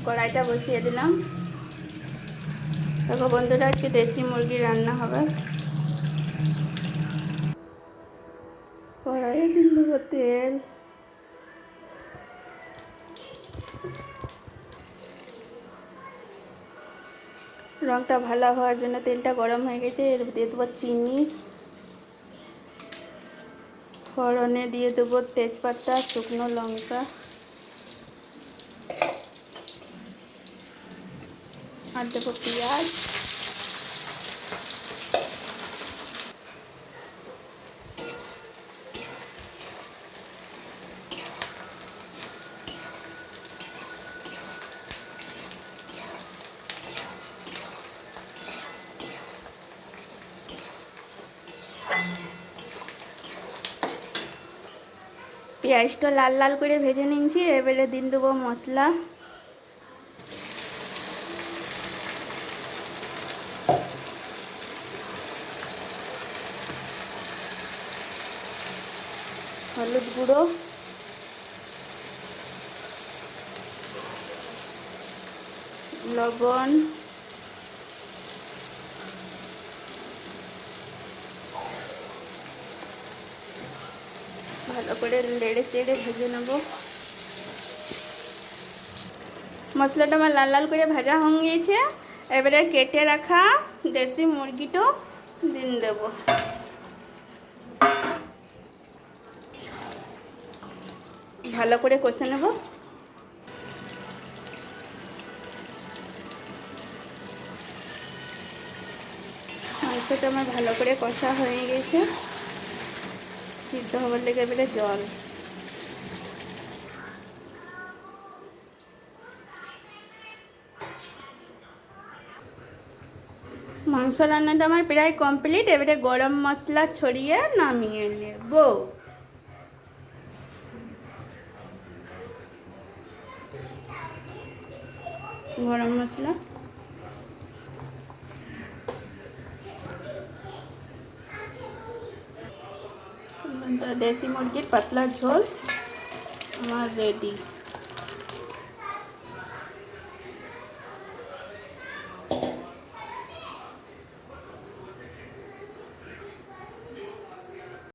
কড়াইটা বসিয়ে দিলাম। দেখো বন্ধুরা, আজকে দেশি মুরগি রান্না হবে। কড়াইয়ে দিয়ে দেবো তেল। রঙটা ভালো হওয়ার জন্য তেলটা গরম হয়ে গেছে। এর দিয়ে দেবো চিনি। ফোড়নে দিয়ে দেবো তেজপাতা, শুকনো লঙ্কা আর দেবো পেঁয়াজ। পেঁয়াজটা লাল লাল করে ভেজে নিয়েছি। এবারে দিয়ে দেবো মশলা। হলুদ গুঁড়ো, লবণ, ভালো করে নেড়ে চেড়ে ভেজে নেব। মশলাটা আমার লাল লাল করে ভাজা হয়ে গিয়েছে। এবারে কেটে রাখা দেশি মুরগিটা দিয়ে দেব। ভালো করে কষে নেব। মাংসটা আমার ভালো করে কষা হয়ে গেছে। সিদ্ধ হবার লেগে এবারে জল। মাংস রান্নাটা আমার প্রায় কমপ্লিট। এবারে গরম মশলা ছড়িয়ে নামিয়ে নেব। গরম মশলা, দেশি মুরগির পাতলা ঝোল আমার রেডি।